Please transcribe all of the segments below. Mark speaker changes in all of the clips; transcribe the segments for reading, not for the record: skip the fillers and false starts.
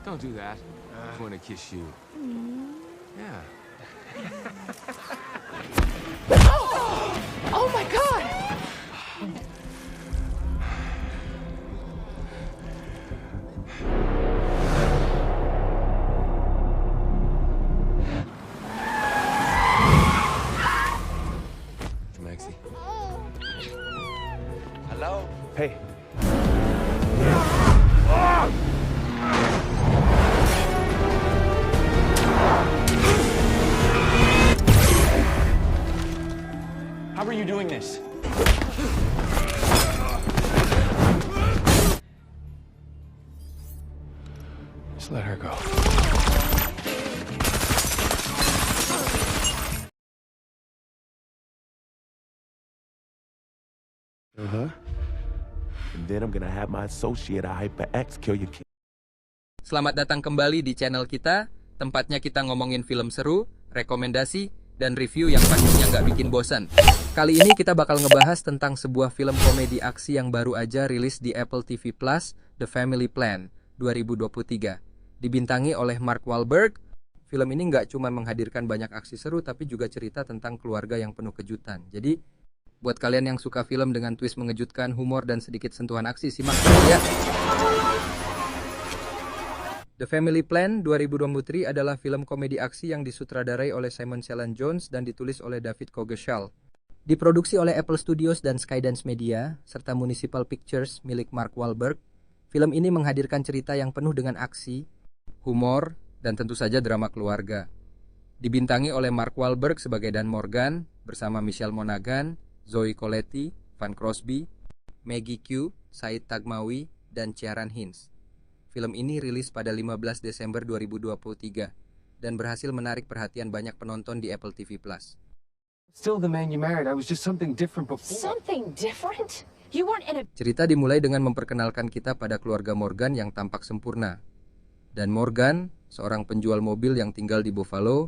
Speaker 1: Don't do that. I just want to kiss you. Yeah.
Speaker 2: Oh my god!
Speaker 1: Maxie.
Speaker 3: Hello?
Speaker 4: Hey. How are you doing this?
Speaker 1: Just let her go.
Speaker 4: And then I'm gonna have my associate HyperX kill your kid.
Speaker 5: Selamat datang kembali di channel kita, tempatnya kita ngomongin film seru, rekomendasi, dan review yang pastinya nggak bikin bosan. Kali ini kita bakal ngebahas tentang sebuah film komedi aksi yang baru aja rilis di Apple TV Plus, The Family Plan 2023. Dibintangi oleh Mark Wahlberg, film ini nggak cuma menghadirkan banyak aksi seru, tapi juga cerita tentang keluarga yang penuh kejutan. Jadi, buat kalian yang suka film dengan twist mengejutkan, humor, dan sedikit sentuhan aksi, simak ya. The Family Plan 2023 adalah film komedi aksi yang disutradarai oleh Simon Sheldon Jones dan ditulis oleh David Coggeshall. Diproduksi oleh Apple Studios dan Skydance Media, serta Municipal Pictures milik Mark Wahlberg, film ini menghadirkan cerita yang penuh dengan aksi, humor, dan tentu saja drama keluarga. Dibintangi oleh Mark Wahlberg sebagai Dan Morgan, bersama Michelle Monaghan, Zoe Colletti, Van Crosby, Maggie Q, Said Tagmawi, dan Ciaran Hinds. Film ini rilis pada 15 Desember 2023 dan berhasil menarik perhatian banyak penonton di Apple TV Plus.
Speaker 1: Still the man you married. I was just something different before.
Speaker 2: Something different? You weren't in a...
Speaker 5: Cerita dimulai dengan memperkenalkan kita pada keluarga Morgan yang tampak sempurna. Dan Morgan, seorang penjual mobil yang tinggal di Buffalo,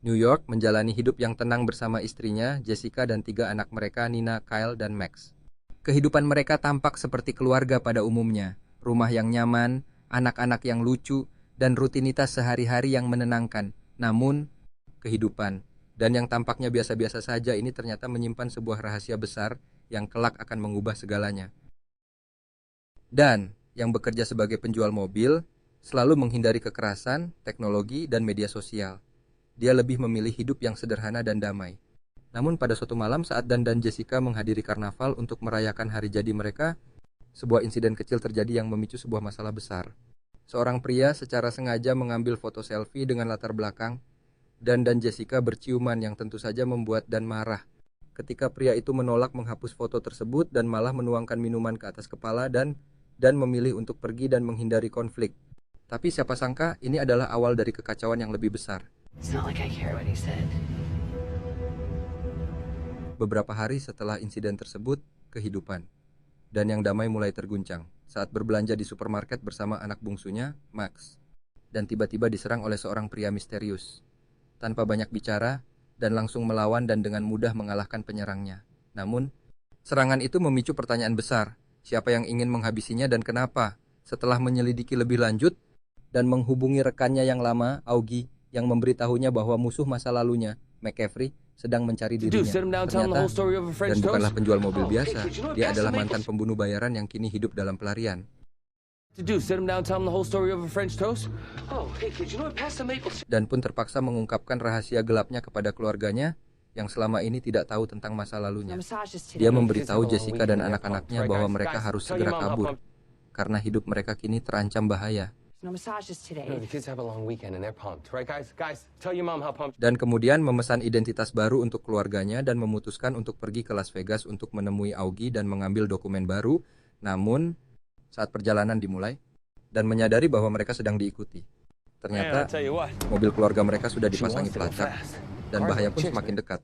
Speaker 5: New York, menjalani hidup yang tenang bersama istrinya, Jessica, dan 3 anak mereka, Nina, Kyle, dan Max. Kehidupan mereka tampak seperti keluarga pada umumnya. Rumah yang nyaman, anak-anak yang lucu, dan rutinitas sehari-hari yang menenangkan. Namun, kehidupan dan yang tampaknya biasa-biasa saja ini ternyata menyimpan sebuah rahasia besar yang kelak akan mengubah segalanya. Dan yang bekerja sebagai penjual mobil selalu menghindari kekerasan, teknologi, dan media sosial. Dia lebih memilih hidup yang sederhana dan damai. Namun pada suatu malam saat Dan dan Jessica menghadiri karnaval untuk merayakan hari jadi mereka, sebuah insiden kecil terjadi yang memicu sebuah masalah besar. Seorang pria secara sengaja mengambil foto selfie dengan latar belakang Dan Jessica berciuman yang tentu saja membuat Dan marah. Ketika pria itu menolak menghapus foto tersebut dan malah menuangkan minuman ke atas kepala Dan memilih untuk pergi dan menghindari konflik. Tapi siapa sangka ini adalah awal dari kekacauan yang lebih besar.
Speaker 2: It's not like I care what he said.
Speaker 5: Beberapa hari setelah insiden tersebut, kehidupan Dan yang damai mulai terguncang saat berbelanja di supermarket bersama anak bungsunya, Max. Dan tiba-tiba diserang oleh seorang pria misterius. Tanpa banyak bicara, Dan langsung melawan dan dengan mudah mengalahkan penyerangnya. Namun, serangan itu memicu pertanyaan besar. Siapa yang ingin menghabisinya dan kenapa? Setelah menyelidiki lebih lanjut dan menghubungi rekannya yang lama, Augie, yang memberitahunya bahwa musuh masa lalunya, McCaffrey, sedang mencari dirinya. Ternyata, Dan bukanlah penjual mobil biasa. Dia adalah mantan pembunuh bayaran yang kini hidup dalam pelarian. Dan pun terpaksa mengungkapkan rahasia gelapnya kepada keluarganya yang selama ini tidak tahu tentang masa lalunya. Dia memberitahu Jessica dan anak-anaknya bahwa mereka harus segera kabur karena hidup mereka kini terancam bahaya. Dan kemudian memesan identitas baru untuk keluarganya dan memutuskan untuk pergi ke Las Vegas untuk menemui Augie dan mengambil dokumen baru. Namun, saat perjalanan dimulai, dan menyadari bahwa mereka sedang diikuti. Ternyata, mobil keluarga mereka sudah dipasangi pelacak, dan bahaya pun semakin dekat.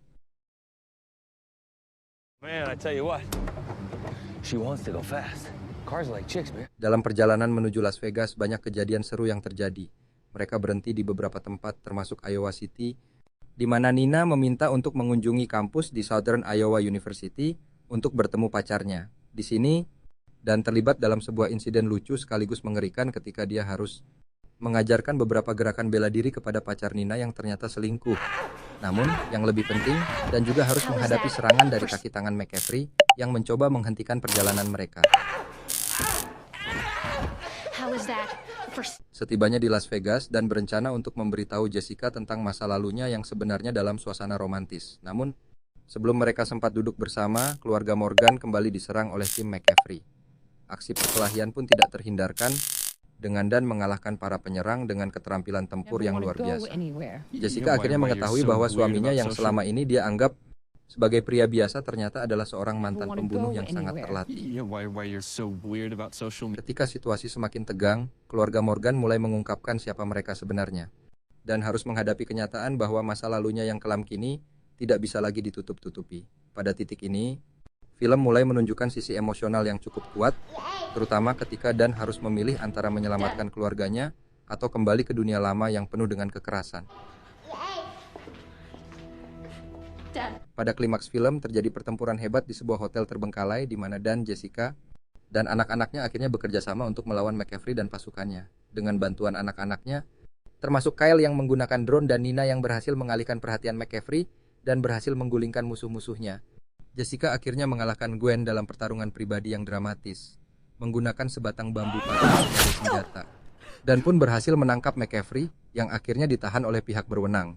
Speaker 5: Dalam perjalanan menuju Las Vegas, banyak kejadian seru yang terjadi. Mereka berhenti di beberapa tempat, termasuk Iowa City, di mana Nina meminta untuk mengunjungi kampus di Southern Iowa University untuk bertemu pacarnya. Di sini, Dan terlibat dalam sebuah insiden lucu sekaligus mengerikan ketika dia harus mengajarkan beberapa gerakan bela diri kepada pacar Nina yang ternyata selingkuh. Namun, yang lebih penting, dan juga harus menghadapi serangan dari kaki tangan McCaffrey yang mencoba menghentikan perjalanan mereka.
Speaker 2: How is that?
Speaker 5: Setibanya di Las Vegas dan berencana untuk memberitahu Jessica tentang masa lalunya yang sebenarnya dalam suasana romantis. Namun, sebelum mereka sempat duduk bersama, keluarga Morgan kembali diserang oleh tim McCaffrey. Aksi perkelahian pun tidak terhindarkan, dengan Dan mengalahkan para penyerang dengan keterampilan tempur yang luar biasa. Jessica akhirnya mengetahui bahwa suaminya yang selama ini dia anggap sebagai pria biasa ternyata adalah seorang mantan pembunuh yang sangat terlatih. Ketika situasi semakin tegang, keluarga Morgan mulai mengungkapkan siapa mereka sebenarnya. Dan harus menghadapi kenyataan bahwa masa lalunya yang kelam kini tidak bisa lagi ditutup-tutupi. Pada titik ini, film mulai menunjukkan sisi emosional yang cukup kuat, terutama ketika Dan harus memilih antara menyelamatkan keluarganya atau kembali ke dunia lama yang penuh dengan kekerasan. Pada klimaks film terjadi pertempuran hebat di sebuah hotel terbengkalai di mana Dan, Jessica, dan anak-anaknya akhirnya bekerja sama untuk melawan McCaffrey dan pasukannya. Dengan bantuan anak-anaknya, termasuk Kyle yang menggunakan drone dan Nina yang berhasil mengalihkan perhatian McCaffrey dan berhasil menggulingkan musuh-musuhnya. Jessica akhirnya mengalahkan Gwen dalam pertarungan pribadi yang dramatis, menggunakan sebatang bambu patah sebagai senjata, dan pun berhasil menangkap McCaffrey yang akhirnya ditahan oleh pihak berwenang.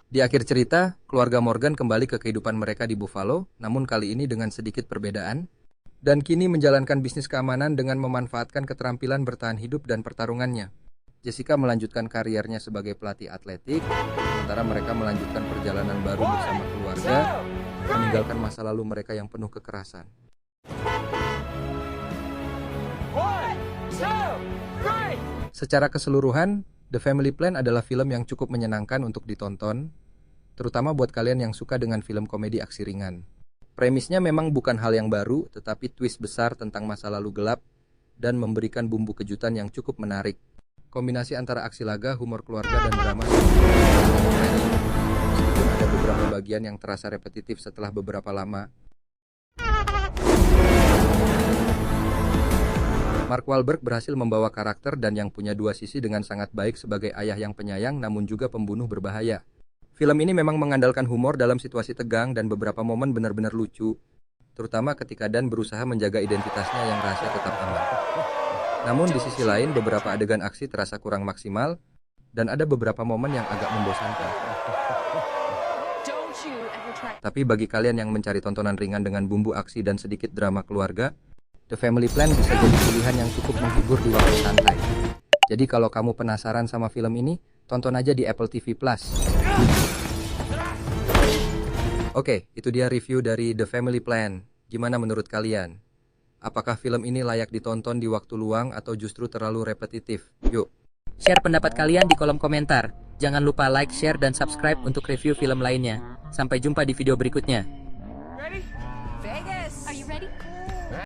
Speaker 5: Di akhir cerita, keluarga Morgan kembali ke kehidupan mereka di Buffalo, namun kali ini dengan sedikit perbedaan, dan kini menjalankan bisnis keamanan dengan memanfaatkan keterampilan bertahan hidup dan pertarungannya. Jessica melanjutkan kariernya sebagai pelatih atletik, sementara mereka melanjutkan perjalanan baru bersama keluarga, meninggalkan masa lalu mereka yang penuh kekerasan. Secara keseluruhan, The Family Plan adalah film yang cukup menyenangkan untuk ditonton, terutama buat kalian yang suka dengan film komedi aksi ringan. Premisnya memang bukan hal yang baru, tetapi twist besar tentang masa lalu gelap dan memberikan bumbu kejutan yang cukup menarik. Kombinasi antara aksi laga, humor keluarga, dan drama meskipun ada beberapa bagian yang terasa repetitif setelah beberapa lama. Mark Wahlberg berhasil membawa karakter dan yang punya dua sisi dengan sangat baik sebagai ayah yang penyayang namun juga pembunuh berbahaya. Film ini memang mengandalkan humor dalam situasi tegang dan beberapa momen benar-benar lucu, terutama ketika Dan berusaha menjaga identitasnya yang rahasia tetap aman. Namun di sisi lain beberapa adegan aksi terasa kurang maksimal dan ada beberapa momen yang agak membosankan. Tapi bagi kalian yang mencari tontonan ringan dengan bumbu aksi dan sedikit drama keluarga, The Family Plan bisa jadi pilihan yang cukup menghibur di waktu santai. Jadi kalau kamu penasaran sama film ini, tonton aja di Apple TV+. Oke, itu dia review dari The Family Plan. Gimana menurut kalian? Apakah film ini layak ditonton di waktu luang atau justru terlalu repetitif? Yuk,
Speaker 3: share pendapat kalian di kolom komentar. Jangan lupa like, share, dan subscribe untuk review film lainnya. Sampai jumpa di video berikutnya.
Speaker 6: Ready?